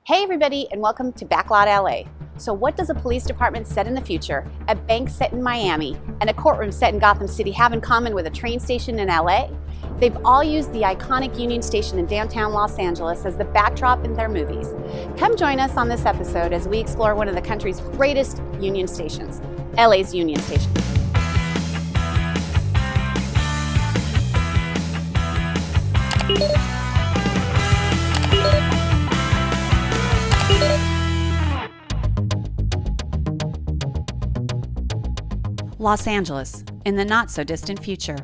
Hey everybody, and welcome to Backlot LA. So what does a police department set in the future, a bank set in Miami, and a courtroom set in Gotham City have in common with a train station in LA? They've all used the iconic Union Station in downtown Los Angeles as the backdrop in their movies. Come join us on this episode as we explore one of the country's greatest Union stations, LA's Union Station. Los Angeles, in the not-so-distant future.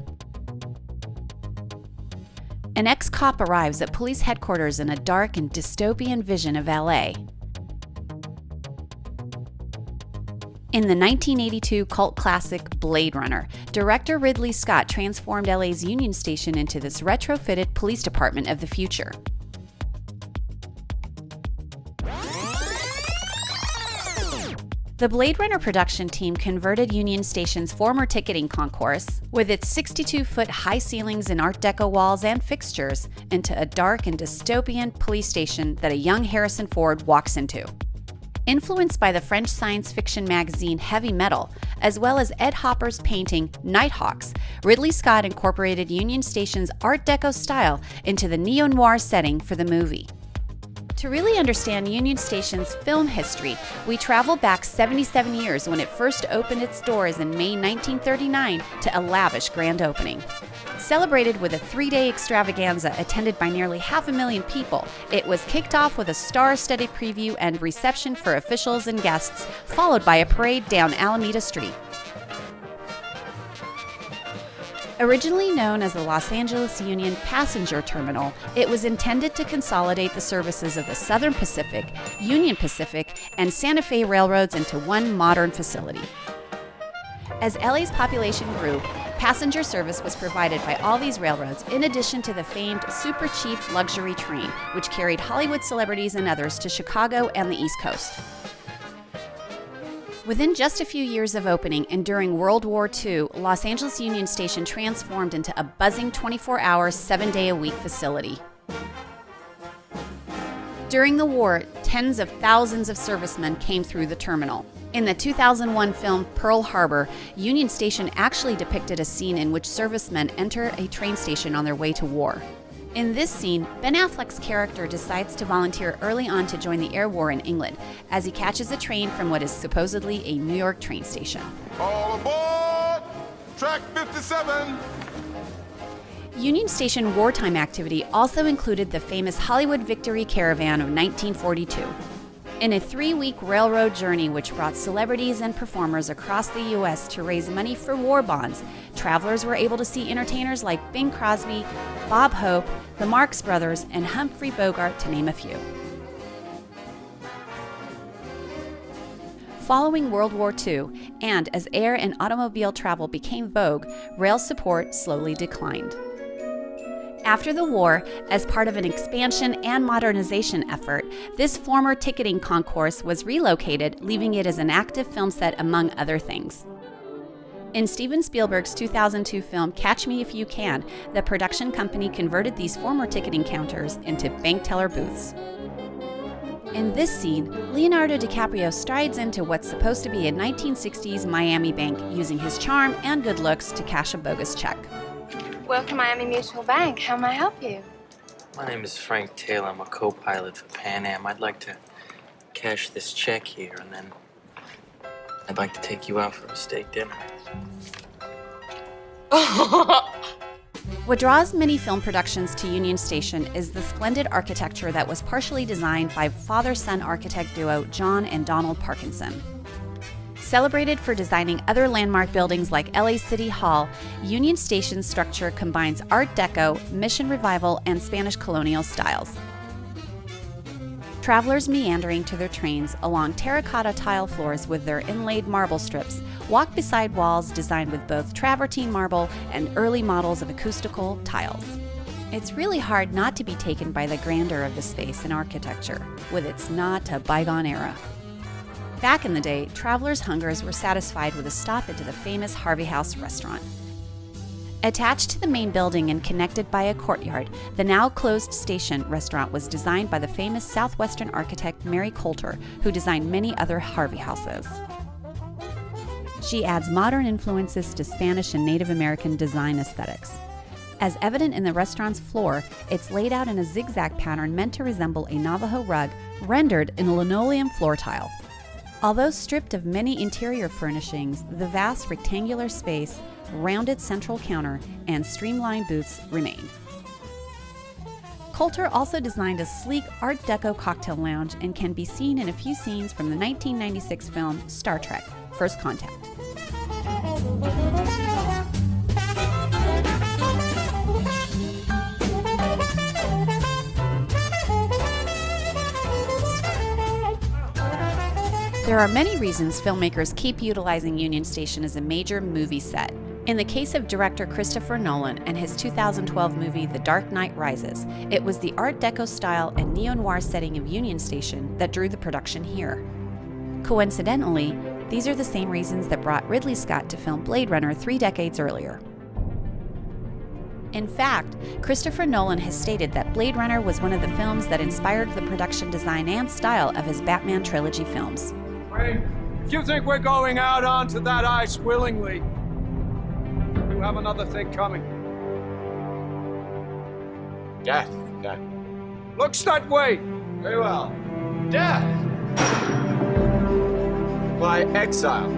An ex-cop arrives at police headquarters in a dark and dystopian vision of LA. In the 1982 cult classic Blade Runner, director Ridley Scott transformed LA's Union Station into this retrofitted police department of the future. The Blade Runner production team converted Union Station's former ticketing concourse, with its 62-foot high ceilings and Art Deco walls and fixtures, into a dark and dystopian police station that a young Harrison Ford walks into. Influenced by the French science fiction magazine Heavy Metal, as well as Ed Hopper's painting Nighthawks, Ridley Scott incorporated Union Station's Art Deco style into the neo-noire setting for the movie. To really understand Union Station's film history, we travel back 77 years when it first opened its doors in May 1939 to a lavish grand opening. Celebrated with a 3-day extravaganza attended by nearly 500,000 people, it was kicked off with a star-studded preview and reception for officials and guests, followed by a parade down Alameda Street. Originally known as the Los Angeles Union Passenger Terminal, it was intended to consolidate the services of the Southern Pacific, Union Pacific, and Santa Fe railroads into one modern facility. As LA's population grew, passenger service was provided by all these railroads, in addition to the famed Super Chief luxury train, which carried Hollywood celebrities and others to Chicago and the East Coast. Within just a few years of opening and during World War II, Los Angeles Union Station transformed into a buzzing 24-hour, 7-day-a-week facility. During the war, tens of thousands of servicemen came through the terminal. In the 2001 film Pearl Harbor, Union Station actually depicted a scene in which servicemen enter a train station on their way to war. In this scene, Ben Affleck's character decides to volunteer early on to join the air war in England, as he catches a train from what is supposedly a New York train station. All aboard! Track 57! Union Station wartime activity also included the famous Hollywood Victory Caravan of 1942. In a 3-week railroad journey which brought celebrities and performers across the U.S. to raise money for war bonds, travelers were able to see entertainers like Bing Crosby, Bob Hope, the Marx Brothers, and Humphrey Bogart, to name a few. Following World War II, and as air and automobile travel became vogue, rail support slowly declined. After the war, as part of an expansion and modernization effort, this former ticketing concourse was relocated, leaving it as an active film set among other things. In Steven Spielberg's 2002 film Catch Me If You Can, the production company converted these former ticketing counters into bank teller booths. In this scene, Leonardo DiCaprio strides into what's supposed to be a 1960s Miami bank, using his charm and good looks to cash a bogus check. Welcome, Miami Mutual Bank. How may I help you? My name is Frank Taylor. I'm a co-pilot for Pan Am. I'd like to cash this check here, and then I'd like to take you out for a steak dinner. What draws many film productions to Union Station is the splendid architecture that was partially designed by father-son architect duo John and Donald Parkinson. Celebrated for designing other landmark buildings like LA City Hall, Union Station's structure combines Art Deco, Mission Revival, and Spanish colonial styles. Travelers meandering to their trains along terracotta tile floors with their inlaid marble strips walk beside walls designed with both travertine marble and early models of acoustical tiles. It's really hard not to be taken by the grandeur of the space and architecture, with its nod to a bygone era. Back in the day, travelers' hungers were satisfied with a stop into the famous Harvey House restaurant. Attached to the main building and connected by a courtyard, the now closed station restaurant was designed by the famous Southwestern architect Mary Coulter, who designed many other Harvey houses. She adds modern influences to Spanish and Native American design aesthetics. As evident in the restaurant's floor, it's laid out in a zigzag pattern meant to resemble a Navajo rug rendered in a linoleum floor tile. Although stripped of many interior furnishings, the vast rectangular space, rounded central counter, and streamlined booths remain. Coulter also designed a sleek Art Deco cocktail lounge and can be seen in a few scenes from the 1996 film Star Trek: First Contact. There are many reasons filmmakers keep utilizing Union Station as a major movie set. In the case of director Christopher Nolan and his 2012 movie The Dark Knight Rises, it was the Art Deco style and neo-noire setting of Union Station that drew the production here. Coincidentally, these are the same reasons that brought Ridley Scott to film Blade Runner 3 decades earlier. In fact, Christopher Nolan has stated that Blade Runner was one of the films that inspired the production design and style of his Batman trilogy films. Wayne, if you think we're going out onto that ice willingly, you have another thing coming. Death. Death. Looks that way. Very well. Death. By exile.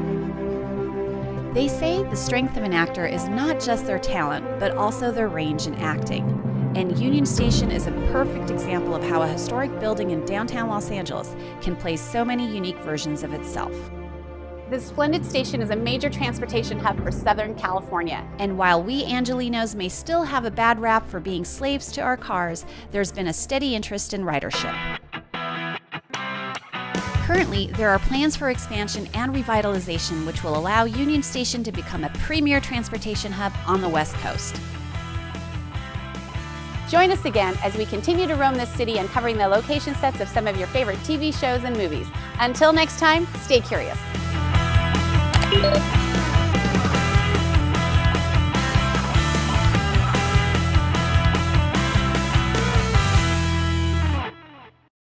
They say the strength of an actor is not just their talent, but also their range in acting. And Union Station is a perfect example of how a historic building in downtown Los Angeles can play so many unique versions of itself. This splendid station is a major transportation hub for Southern California. And while we Angelinos may still have a bad rap for being slaves to our cars, there's been a steady interest in ridership. Currently, there are plans for expansion and revitalization which will allow Union Station to become a premier transportation hub on the West Coast. Join us again as we continue to roam this city uncovering the location sets of some of your favorite TV shows and movies. Until next time, stay curious.